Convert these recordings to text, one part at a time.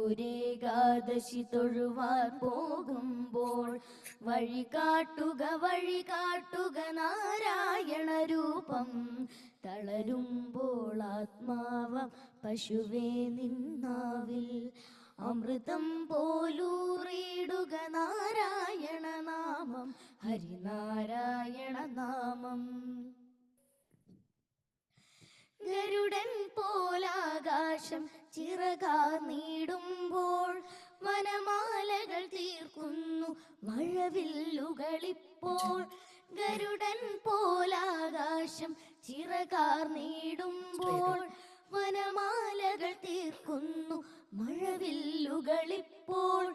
ഗുരുവായൂരേകാദശി തൊഴുവാൻ പോകുമ്പോൾ വഴി കാട്ടുക നാരായണ രൂപം. തളരുമ്പോൾ ആത്മാവം പശുവേ നിന്നാവിൽ അമൃതം പോലൂറിയിടുക നാരായണ നാമം, ഹരിനാരായണ നാമം. ഗരുഡൻ പോലാകാശം ചിറകാർന്നിടുമ്പോൾ വനമാലകൾ തീർക്കുന്നു മഴവില്ലുകളിപ്പോൾ. ഗരുഡൻ പോലാകാശം ചിറകാർന്നിടുമ്പോൾ വനമാലകൾ തീർക്കുന്നു മഴവില്ലുകളിപ്പോൾ.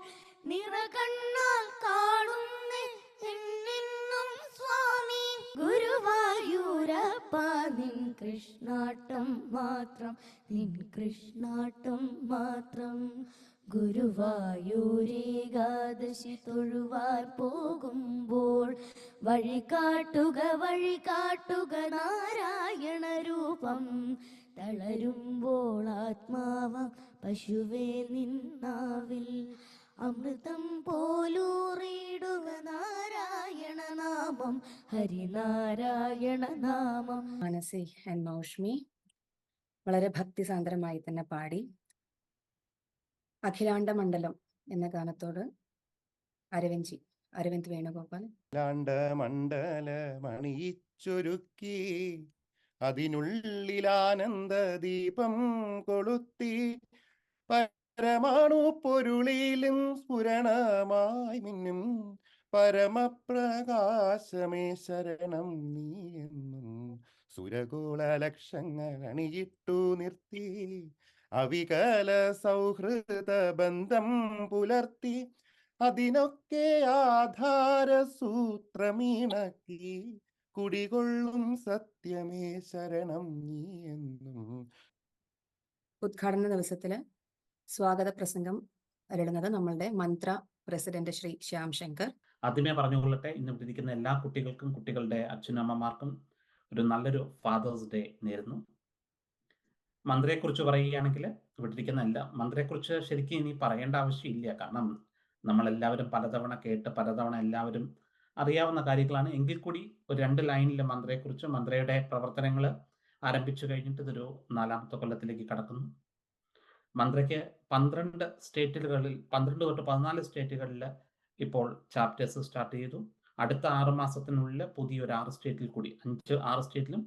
നിറകണ്ണാൽ കാണുന്നേ എന്നെന്നും സ്വാമി ഗുരുവായൂരപ്പ. നിൻ കൃഷ്ണാട്ടം മാത്രം, നിൻ കൃഷ്ണാട്ടം മാത്രം. ഗുരുവായൂരേകാദശി തൊഴുവാൻ പോകുമ്പോൾ വഴി കാട്ടുക നാരായണ രൂപം. തളരുമ്പോൾ ആത്മാവ പശുവേ നിന്നാവിൽ അമൃതം പോലൂറിയിടുക നാരായണ നാമം, ഹരിനാരായണ നാമം. മാനസി ആൻഡ് മൗഷ്മി വളരെ ഭക്തിസാന്ദ്രമായി തന്നെ പാടി. അഖിലാണ്ട മണ്ഡലം എന്ന ഗാനത്തോട് അരവിന്ദ് വേണുഗോപാൽ. അഖിലാണ്ട മണ്ഡലമണിയിച്ചൊരുക്കി അതിനുള്ളിലാനന്ദ ദീപം കൊളുത്തി പരമാണു പൊരുളിലും സ്ഫുരണമായി മിന്നും പരമപ്രകാശമേ ശരണം നീയെന്നും. സുരഗോള ലക്ഷങ്ങൾ അണിയിട്ടു നിർത്തി അവികല സൗഹൃദ ബന്ധം പുലർത്തി അതിനൊക്കെ ആധാര സൂത്രമീണക്കി കുടികൊള്ളും സത്യമേ ശരണം നീയെന്നും. ഉദ്ഘാടന ദിവസത്തില് സ്വാഗത പ്രസംഗം അരുളുന്നത് നമ്മളുടെ മന്ത്ര പ്രസിഡന്റ് ശ്രീ ശ്യാം ശങ്കർ. ആദ്യമേ പറഞ്ഞുകൊള്ളട്ടെ, ഇന്ന് ഇരിക്കുന്ന എല്ലാ കുട്ടികൾക്കും കുട്ടികളുടെ അച്ഛനമ്മമാർക്കും ഒരു നല്ലൊരു ഫാദേഴ്സ് ഡേ നേരുന്നു. മന്ത്രയെക്കുറിച്ച് പറയുകയാണെങ്കിൽ ഇവിടെ ഇരിക്കുന്ന മന്ത്രയെക്കുറിച്ച് ശരിക്കും ഇനി പറയേണ്ട ആവശ്യമില്ല. കാരണം നമ്മളെല്ലാവരും പലതവണ കേട്ട് പലതവണ എല്ലാവരും അറിയാവുന്ന കാര്യങ്ങളാണ്. എങ്കിൽ കൂടി ഒരു 2 ലൈനിലെ മന്ത്രയെക്കുറിച്ച്, മന്ത്രയുടെ പ്രവർത്തനങ്ങൾ ആരംഭിച്ചു കഴിഞ്ഞിട്ട് ഇതൊരു 4ാമത്തെ കൊല്ലത്തിലേക്ക് കടക്കുന്നു. മന്ത്രയ്ക്ക് 12 സ്റ്റേറ്റുകളിൽ 12 തൊട്ട് 14 സ്റ്റേറ്റുകളിൽ ഇപ്പോൾ ചാപ്റ്റേഴ്സ് സ്റ്റാർട്ട് ചെയ്തു. അടുത്ത 6 മാസത്തിനുള്ളിൽ പുതിയൊരു 6 സ്റ്റേറ്റിൽ കൂടി 6 സ്റ്റേറ്റിലും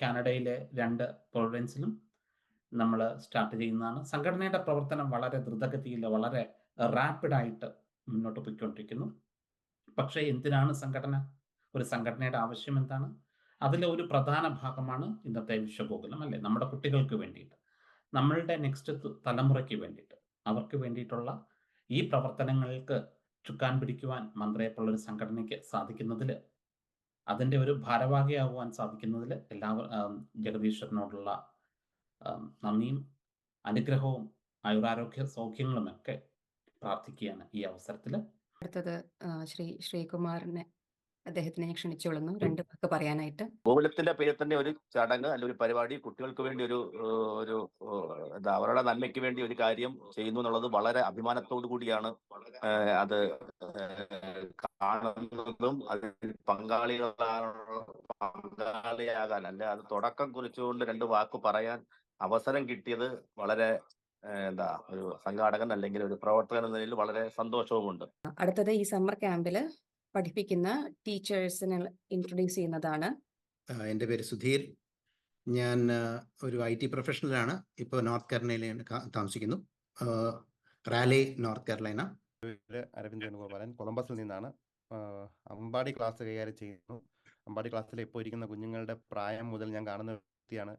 കാനഡയിലെ 2 പ്രൊവിൻസിലും നമ്മൾ സ്റ്റാർട്ട് ചെയ്യുന്നതാണ്. സംഘടനയുടെ പ്രവർത്തനം വളരെ ദ്രുതഗതിയിൽ വളരെ റാപ്പിഡായിട്ട് മുന്നോട്ട് പോയിക്കൊണ്ടിരിക്കുന്നു. പക്ഷേ എന്തിനാണ് സംഘടന? ഒരു സംഘടനയുടെ ആവശ്യം എന്താണ്? അതിലെ ഒരു പ്രധാന ഭാഗമാണ് ഇന്നത്തെ വിശ്വഗോകുലം, അല്ലേ? നമ്മുടെ കുട്ടികൾക്ക് വേണ്ടിയിട്ട്, നമ്മളുടെ നെക്സ്റ്റ് തലമുറയ്ക്ക് വേണ്ടിയിട്ട്, അവർക്ക് വേണ്ടിയിട്ടുള്ള ഈ പ്രവർത്തനങ്ങൾക്ക് ചുക്കാൻ പിടിക്കുവാൻ മന്ത്രയെപ്പോലൊരു സംഘടനയ്ക്ക് സാധിക്കുന്നതിൽ, അതിൻ്റെ ഒരു ഭാരവാഹിയാകുവാൻ സാധിക്കുന്നതിൽ ജഗദീശ്വരനോടുള്ള നന്ദിയും അനുഗ്രഹവും ആയുരാരോഗ്യ സൗഖ്യങ്ങളുമൊക്കെ പ്രാർത്ഥിക്കുകയാണ് ഈ അവസരത്തിൽ. അടുത്തത് ശ്രീ ശ്രീകുമാറിനെ, അദ്ദേഹത്തിനെ ക്ഷണിച്ചോളുന്നു 2 വാക്ക് പറയാനായിട്ട്. ഗോകുലത്തിന്റെ പേരിൽ തന്നെ ഒരു ചടങ്ങ് അല്ല ഒരു പരിപാടി കുട്ടികൾക്ക് വേണ്ടി ഒരു അവരുടെ നന്മയ്ക്ക് വേണ്ടി ഒരു കാര്യം ചെയ്യുന്നു എന്നുള്ളത് വളരെ അഭിമാനത്തോടു കൂടിയാണ് അത് കാണുന്നതും അതിൽ പങ്കാളിയാകാൻ അല്ലെ അത് തുടക്കം കുറിച്ചുകൊണ്ട് 2 വാക്ക് പറയാൻ അവസരം കിട്ടിയത് വളരെ ഒരു സംഘാടകൻ അല്ലെങ്കിൽ ഒരു പ്രവർത്തകൻ എന്ന നിലയിൽ വളരെ സന്തോഷവുമുണ്ട്. അടുത്തത് ഈ സമ്മർ ക്യാമ്പില് പഠിപ്പിക്കുന്ന ടീച്ചേഴ്സിനെ ഇൻട്രൊഡ്യൂസ് ചെയ്യുന്നതാണ്. എൻ്റെ പേര് സുധീർ. ഞാൻ ഒരു IT പ്രൊഫഷണലാണ്. ഇപ്പോൾ നോർത്ത് കാരോലൈനയിൽ താമസിക്കുന്നു, rally, north Carolina. Aravind Venugopalan, കൊളംബസിൽ നിന്നാണ്. അമ്പാടി ക്ലാസ് കൈകാര്യം ചെയ്യുന്നു. അമ്പാടി ക്ലാസ്സിൽ ഇപ്പോൾ ഇരിക്കുന്ന കുഞ്ഞുങ്ങളുടെ പ്രായം മുതൽ ഞാൻ കാണുന്ന വ്യക്തിയാണ്.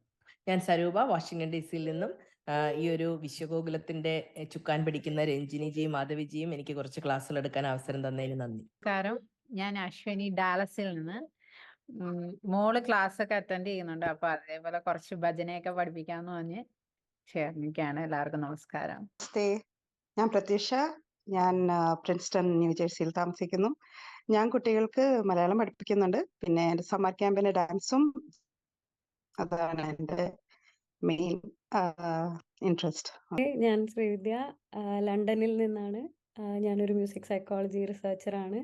ഞാൻ സരൂപ, വാഷിംഗ്ടൺ DC-യിൽ നിന്നും. ഈ ഒരു വിശ്വഗോകുലത്തിന്റെ ചുക്കാൻ പിടിക്കുന്ന രഞ്ജിനിജിയും മാധവിജിയും എനിക്ക് കുറച്ച് ക്ലാസ്സുകൾ എടുക്കാൻ അവസരം തന്നതിന് നന്ദി. നമസ്കാരം, ഞാൻ അശ്വിനി ഡാലസിൽ നിന്ന്. മോള് ക്ലാസ് ഒക്കെ അറ്റൻഡ് ചെയ്യുന്നുണ്ട്. അപ്പൊ അതേപോലെ കുറച്ച് ഭജനയൊക്കെ പഠിപ്പിക്കാന്ന് പറഞ്ഞ് ചേർന്നിരിക്കുകയാണ്. എല്ലാവർക്കും നമസ്കാരം. നമസ്തേ, ഞാൻ പ്രത്യക്ഷ. ഞാൻ പ്രിൻസ്റ്റൺ ന്യൂജേഴ്സിയിൽ താമസിക്കുന്നു. ഞാൻ കുട്ടികൾക്ക് മലയാളം പഠിപ്പിക്കുന്നുണ്ട്. പിന്നെ എൻ്റെ സമ്മർ ക്യാമ്പിന് ഡാൻസും, അതാണ് എൻ്റെ മെയിൻ ഇൻട്രസ്റ്റ്. ഞാൻ ശ്രീവിദ്യ, ലണ്ടനിൽ നിന്നാണ്. ഞാനൊരു മ്യൂസിക് സൈക്കോളജി റിസർച്ചറാണ്.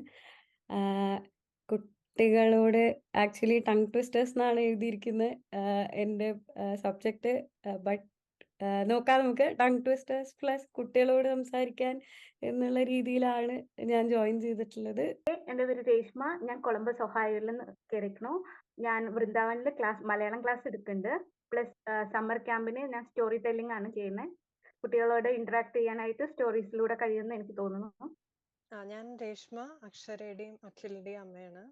കുട്ടികളോട് ആക്ച്വലി ടങ് ട്വിസ്റ്റേഴ്സ് എന്നാണ് എഴുതിയിരിക്കുന്നത് എൻ്റെ സബ്ജക്റ്റ്. ബട്ട് നോക്കാം, നമുക്ക് ടങ് ട്വിസ്റ്റേഴ്സ് പ്ലസ് കുട്ടികളോട് സംസാരിക്കാൻ എന്നുള്ള രീതിയിലാണ് ഞാൻ ജോയിൻ ചെയ്തിട്ടുള്ളത്. എൻ്റെ പേര് രേഷ്മ. ഞാൻ കൊളംബസ് ഒഹായോയിൽ നിന്ന് കേറിക്കണു. ഞാൻ വൃന്ദാവനിൽ മലയാളം ക്ലാസ് എടുക്കുന്നുണ്ട്. പ്ലസ് സമ്മർ ക്യാമ്പിന് ഞാൻ സ്റ്റോറി ടെല്ലിംഗ് ആണ് ചെയ്യുന്നത്. കുട്ടികളോട് ഇന്ററാക്ട് ചെയ്യാനായിട്ട് സ്റ്റോറീസിലൂടെ കഴിയുമെന്ന് എനിക്ക് തോന്നുന്നു. ഞാൻ രേഷ്മ, അക്ഷരയുടെയും അഖിലിന്റെയും അമ്മയാണ്.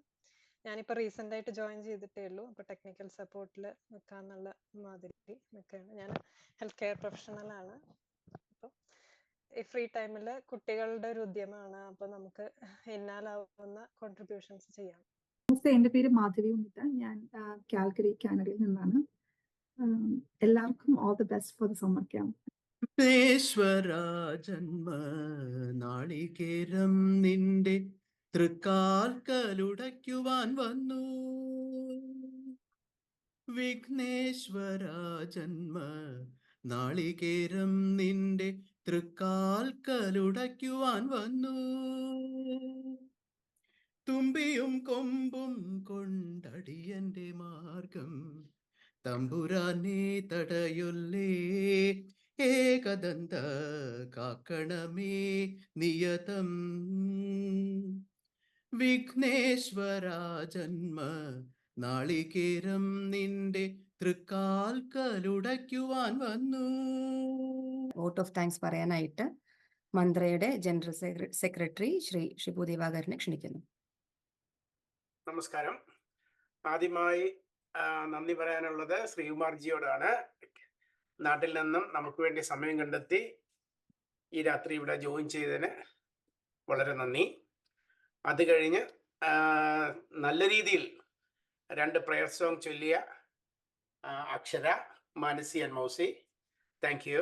ഞാനിപ്പോൾ റീസെന്റ് ആയിട്ട് ജോയിൻ ചെയ്തിട്ടേ ഉള്ളൂ. അപ്പൊ ടെക്നിക്കൽ സപ്പോർട്ടിൽ നിൽക്കാന്നുള്ള മാതിരി നിൽക്കുകയാണ്. ഞാൻ ഹെൽത്ത് കെയർ പ്രൊഫഷണൽ ആണ്. അപ്പോൾ ഈ ഫ്രീ ടൈമിൽ കുട്ടികളുടെ ഒരു ഉദ്യമമാണ്. അപ്പൊ നമുക്ക് എന്നാലാവുന്ന കോൺട്രിബ്യൂഷൻസ് ചെയ്യാം. നമസ്തേ, എൻ്റെ പേര് മാധവി ഉണ്ണിത്ത. ഞാൻ കാൽഗറി, കാനഡയിൽ നിന്നാണ്. എല്ലാവർക്കും all the best for the summer camp. വിഘ്നേശ്വരാ ജന്മ നാളികേരം നിന്റെ തൃക്കാൽക്കലുടയ്ക്കുവാൻ വന്നു. വിഘ്നേശ്വരാ ജന്മ നാളികേരം നിന്റെ തൃക്കാൽക്കലുടയ്ക്കുവാൻ വന്നു. തുമ്പിയും കൊമ്പും കൊണ്ടടിയന്റെ മാർഗം തമ്പുരാനെ തടയൊല്ലേ. ഏകദന്ത കാക്കണമേ നിയതം. വിഘ്നേശ്വരാ ജന്മ നാളികേരം നിന്റെ തൃക്കാൽക്കലുടയ്ക്കുവാൻ വന്നു. വോട്ട് ഓഫ് താങ്ക്സ് പറയാനായിട്ട് മന്ത്രയുടെ ജനറൽ സെക്രട്ടറി ശ്രീ ഷിബു ദിവാകരനെ ക്ഷണിക്കുന്നു. നമസ്കാരം. ആദ്യമായി നന്ദി പറയാനുള്ളത് ശ്രീകുമാർജിയോടാണ്. നാട്ടിൽ നിന്നും നമുക്ക് വേണ്ടി സമയം കണ്ടെത്തി ഈ രാത്രി ഇവിടെ ജോയിൻ ചെയ്തതിന് വളരെ നന്ദി. അത് കഴിഞ്ഞ് നല്ല രീതിയിൽ 2 പ്രയർ സോങ് ചൊല്ലിയ Akshara, Manasi and Mausi, thank you.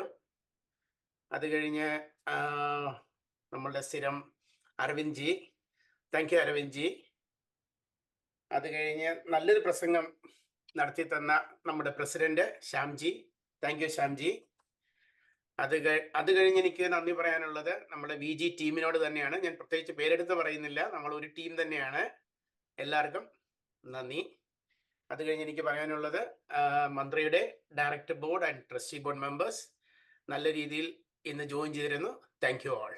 അത് കഴിഞ്ഞ് നമ്മളുടെ സ്ഥിരം അരവിന്ദ് ജി, താങ്ക് യു അരവിന്ദ് ജി. അത് കഴിഞ്ഞ് നല്ലൊരു പ്രസംഗം നടത്തി തന്ന നമ്മുടെ president Shyamji, thank you Shyamji. അത് കഴിഞ്ഞ് എനിക്ക് നന്ദി പറയാനുള്ളത് നമ്മുടെ VG ടീമിനോട് തന്നെയാണ്. ഞാൻ പ്രത്യേകിച്ച് പേരെടുത്ത് പറയുന്നില്ല, നമ്മൾ ഒരു ടീം തന്നെയാണ്. എല്ലാവർക്കും നന്ദി. അത് കഴിഞ്ഞ് എനിക്ക് പറയാനുള്ളത് മന്ത്രിയുടെ director board and trustee board members നല്ല രീതിയിൽ ഇന്ന് ജോയിൻ ചെയ്തിരുന്നു. Thank you all.